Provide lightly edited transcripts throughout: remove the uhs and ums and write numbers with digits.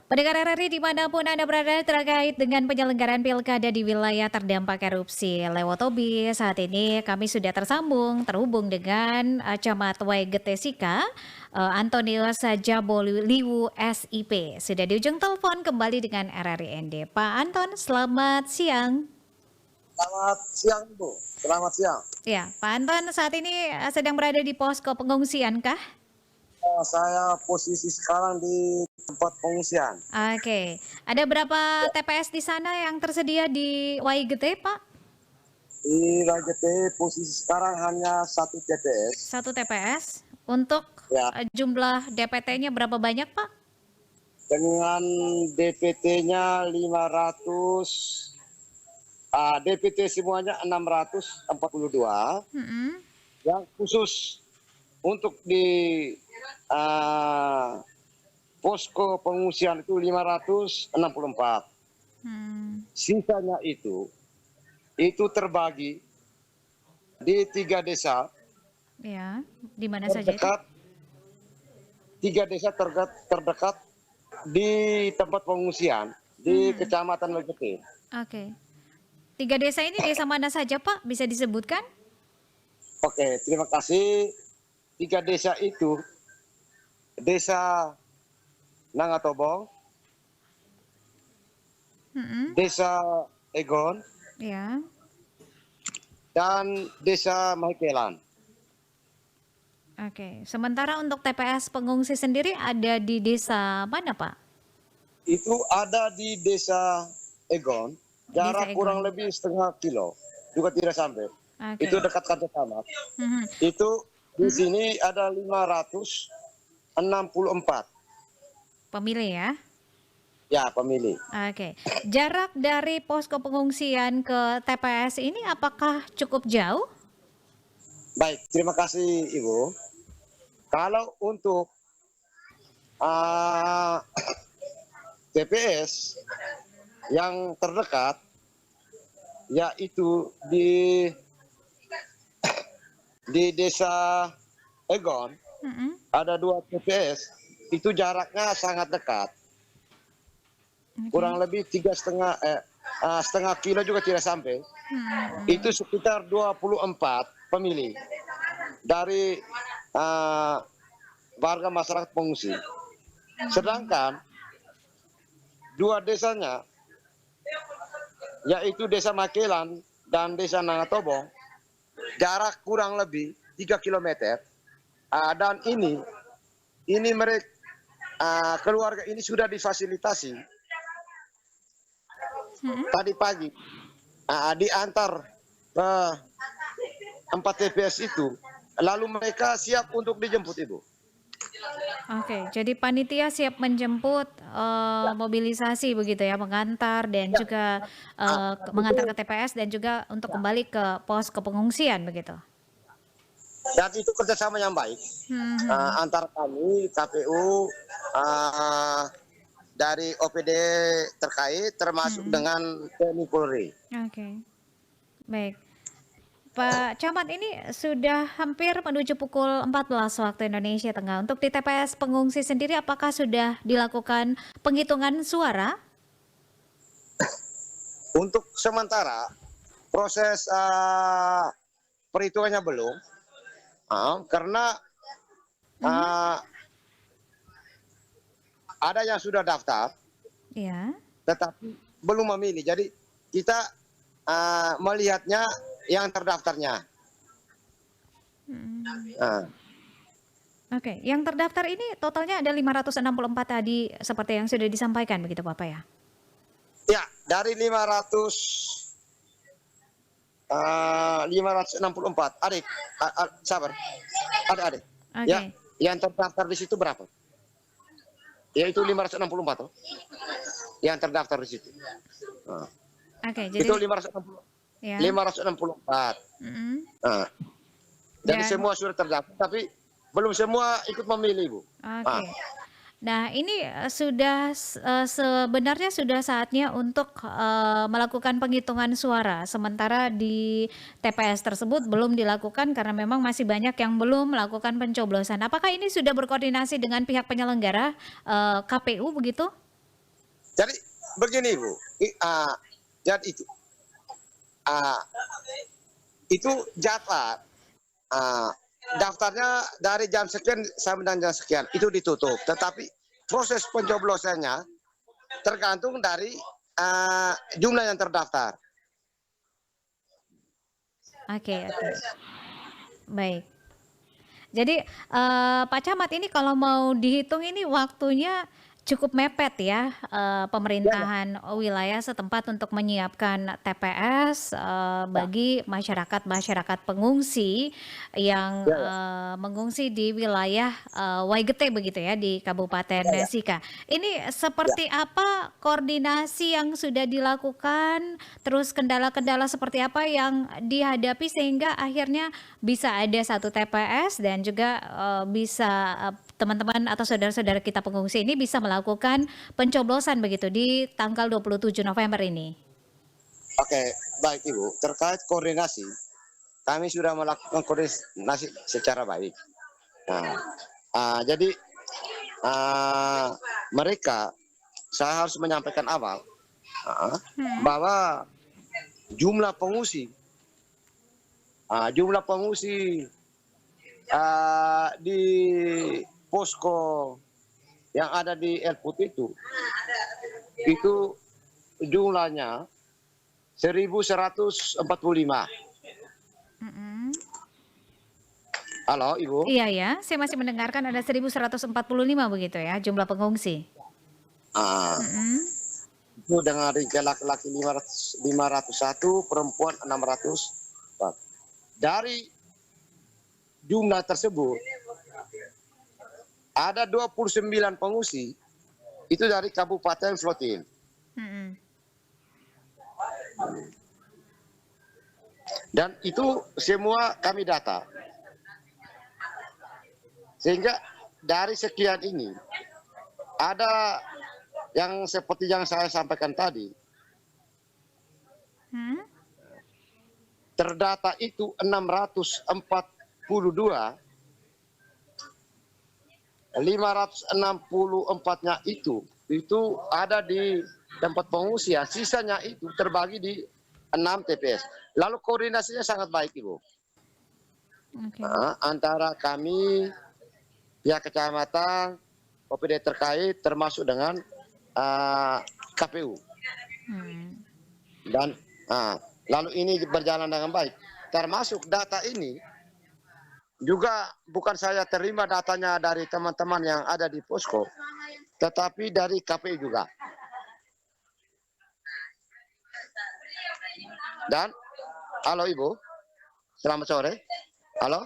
Pendengar RRI dimanapun Anda berada terkait dengan penyelenggaraan pilkada di wilayah terdampak erupsi Lewotobi, saat ini kami sudah terhubung dengan Camat Waigetesika, Antonius Jaboliwu SIP. Sudah di ujung telepon kembali dengan RRI ND. Pak Anton, selamat siang. Selamat siang, Bu. Selamat siang. Ya, Pak Anton saat ini sedang berada di posko pengungsian kah? Saya posisi sekarang di tempat pengungsian. Oke, ada berapa TPS di sana yang tersedia di Waigete, Pak? Di Rajete posisi sekarang hanya satu TPS. Satu TPS. Untuk Ya, jumlah DPT-nya berapa banyak, Pak? dengan DPT-nya 500, DPT semuanya 642. Mm-mm. Yang khusus untuk di ah, posko pengungsian itu 564. Hmm. Sisanya itu terbagi di 3 desa Ya, di mana saja itu? terdekat, 3 desa terdekat di tempat pengungsian di Hmm. Kecamatan Legete. Oke. 3 desa ini desa mana saja, Pak? Bisa disebutkan? Oke, terima kasih. 3 desa itu Desa Nangatobong, Mm-mm. Desa Egon, Ya. dan Desa Mahikelan. Oke. Sementara untuk TPS pengungsi sendiri ada di desa mana, Pak? Itu ada di Desa Egon, Desa jarak kurang Egon. lebih setengah kilo, juga tidak sampai. Itu Oke. dekat kantor camat. Mhm. Itu di Mhm. sini ada 564 Pemilih ya. ya pemilih. Oke. Jarak dari posko pengungsian ke TPS ini apakah cukup jauh? Baik, terima kasih Ibu. Kalau untuk ah, TPS yang terdekat, yaitu di Desa Egon, Mm-mm. ada 2 TPS, itu jaraknya sangat dekat, kurang Oke. lebih setengah kilo juga tidak sampai. Itu Mm-mm. sekitar 24 pemilih dari ah, warga masyarakat pengungsi. Sedangkan 2 desanya, yaitu Desa Makelan dan Desa Nangatobong, jarak kurang lebih 3 kilometer. Dan ini mereka keluarga ini sudah difasilitasi Mm-mm. tadi pagi, diantar ke 4 TPS itu, lalu mereka siap untuk dijemput, Ibu. Oke, jadi panitia siap menjemput mobilisasi begitu ya, mengantar dan Ya, juga dan mengantar ke itu TPS dan juga untuk kembali ke pos kepengungsian begitu. kerjasama yang baik Hmm. antara kami KPU, dari OPD terkait, termasuk Hmm. dengan TNI Polri. Oke, baik. Pak Camat, ini sudah hampir menuju pukul 14 waktu Indonesia Tengah. Untuk di TPS pengungsi sendiri, apakah sudah dilakukan penghitungan suara? Untuk sementara proses perhitungannya belum, karena Mhm. uh, ada yang sudah daftar, Ya. tetapi belum memilih. Jadi kita melihatnya yang terdaftarnya. Hmm. Nah, Oke, yang terdaftar ini totalnya ada 564 tadi seperti yang sudah disampaikan begitu Bapak ya? ya, dari 564, adik, sabar, adik. Ya, Oke, yang terdaftar di situ berapa? Yaitu 564, toh, yang terdaftar di situ. Nah, oke, itu jadi ya, 564. mm, Nah, jadi dan semua sudah terdaftar, tapi belum semua ikut memilih, Bu. Nah, oke. Nah, ini sebenarnya sudah saatnya untuk melakukan penghitungan suara. Sementara di TPS tersebut belum dilakukan karena memang masih banyak yang belum melakukan pencoblosan. Apakah ini sudah berkoordinasi dengan pihak penyelenggara KPU begitu? Jadi begini Bu, jadi ah, itu jadwal daftarnya dari jam sekian sampai dengan jam sekian itu ditutup. Tetapi proses pencoblosannya tergantung dari jumlah yang terdaftar. Oke, oke. Baik. Jadi, Pak Camat ini kalau mau dihitung ini waktunya cukup mepet ya, Ya, pemerintahan wilayah setempat untuk menyiapkan TPS, ya, bagi masyarakat-masyarakat pengungsi yang, ya, ya, mengungsi di wilayah, Waigete begitu ya, di Kabupaten ya, ya, Sika. Ini ya. seperti apa koordinasi yang sudah dilakukan, terus kendala-kendala seperti apa yang dihadapi sehingga akhirnya bisa ada satu TPS dan juga, bisa, teman-teman atau saudara-saudara kita pengungsi ini bisa melakukan pencoblosan begitu di tanggal 27 November ini? Oke, baik Ibu. Terkait koordinasi, kami sudah melakukan koordinasi secara baik. Nah, jadi ah, mereka, saya harus menyampaikan awal Mhm, bahwa jumlah pengungsi, jumlah pengungsi di posko yang ada di El Put itu jumlahnya 1.145. mhm. Halo Ibu. Iya ya, saya masih mendengarkan ada 1.145 begitu ya jumlah pengungsi? Ah, Mhm, itu dengan ringkas laki-laki 501, perempuan 604. Dari jumlah tersebut ada 29 pengungsi itu dari Kabupaten Flotil. mhm. Dan itu semua kami data. Sehingga dari sekian ini ada yang seperti yang saya sampaikan tadi, Mhm, terdata itu 642, 564-nya itu ada di tempat pengungsian, sisanya itu terbagi di 6 TPS. Lalu koordinasinya sangat baik Ibu. oke. Antara kami, pihak kecamatan, OPD terkait termasuk dengan KPU. Hmm, Dan lalu ini berjalan dengan baik. Termasuk data ini juga bukan saya terima datanya dari teman-teman yang ada di posko, tetapi dari KPU juga. Dan halo Ibu, selamat sore. Halo.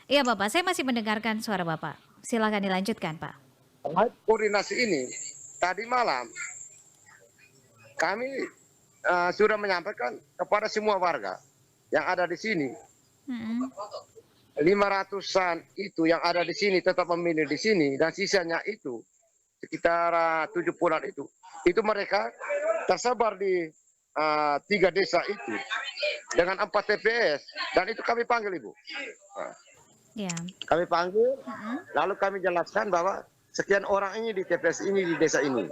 iya Bapak, saya masih mendengarkan suara Bapak. Silakan dilanjutkan Pak. Koordinasi ini tadi malam kami sudah menyampaikan kepada semua warga yang ada di sini. Mhm, 500-an itu yang ada di sini tetap memilih di sini, dan sisanya itu sekitar 70-an itu mereka tersebar di 3 desa itu dengan 4 TPS, dan itu kami panggil Ibu. iya, Kami panggil, mhm, lalu kami jelaskan bahwa sekian orang ini di TPS ini, di desa ini.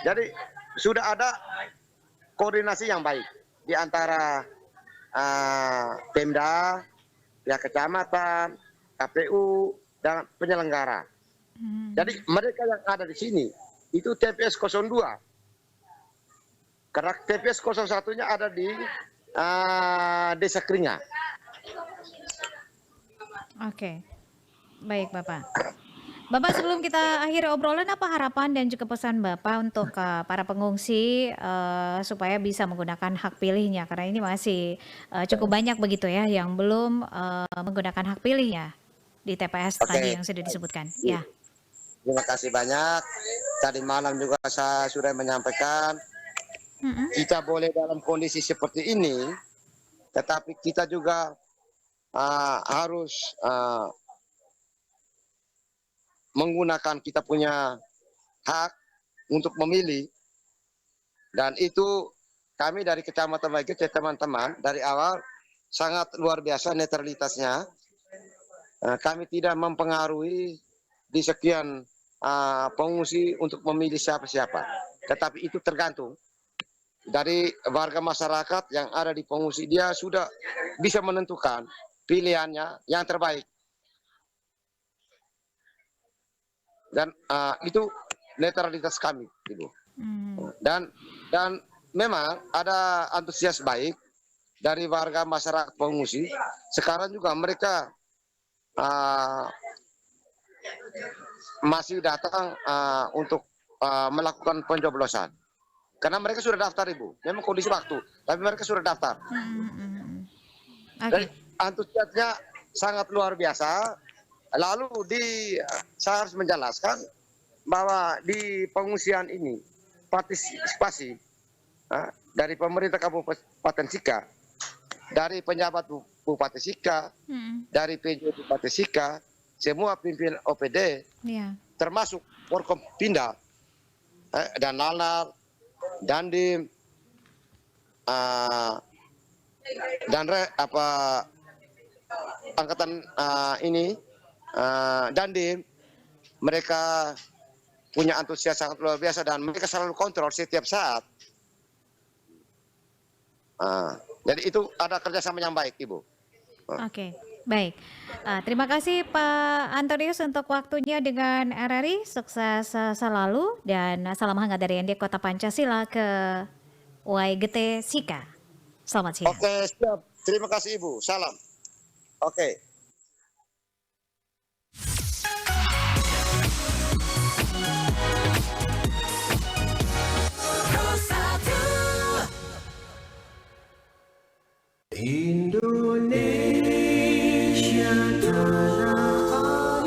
Jadi sudah ada koordinasi yang baik di antara Pemda, pihak kecamatan, KPU, dan penyelenggara. mhm. Jadi mereka yang ada di sini itu TPS 02. Karena TPS 01-nya ada di Desa Keringa. Oke, baik Bapak. Bapak sebelum kita akhiri obrolan, apa harapan dan juga pesan Bapak untuk para pengungsi supaya bisa menggunakan hak pilihnya? Karena ini masih cukup banyak begitu ya yang belum menggunakan hak pilihnya di TPS tadi Oke, yang sudah disebutkan. Ya. terima kasih banyak. Tadi malam juga saya sudah menyampaikan, Mm-mm. kita boleh dalam kondisi seperti ini, tetapi kita juga harus menggunakan kita punya hak untuk memilih. Dan itu kami dari Kecamatan Waigete, teman-teman, dari awal sangat luar biasa netralitasnya. Kami tidak mempengaruhi di sekian pengungsi untuk memilih siapa-siapa. Tetapi itu tergantung dari warga masyarakat yang ada di pengungsi. Dia sudah bisa menentukan pilihannya yang terbaik. Dan itu netralitas kami, Ibu. Dan memang ada antusias baik dari warga masyarakat pengungsi. Sekarang juga mereka masih datang untuk melakukan pencoblosan. Karena mereka sudah daftar, Ibu. Memang kondisi waktu, tapi mereka sudah daftar. Dan antusiasnya sangat luar biasa. Lalu saya harus menjelaskan bahwa di pengungsian ini partisipasi dari pemerintah Kabupaten Sika, dari penjabat Bupati Sika, dari PJ Bupati Sika, semua pimpinan OPD, termasuk Forkompinda, dan Nalar, Dandim, dan angkatan ini, Dandim, mereka punya antusias sangat luar biasa dan mereka selalu kontrol setiap saat. Jadi itu ada kerjasama yang baik, Ibu. Oke, baik. Terima kasih Pak Antonius untuk waktunya dengan RRI. Sukses selalu dan salam hangat dari ND Kota Pancasila ke YGT Sika. Selamat siang. Oke, siap. Terima kasih, Ibu. Salam. Oke. Indonesia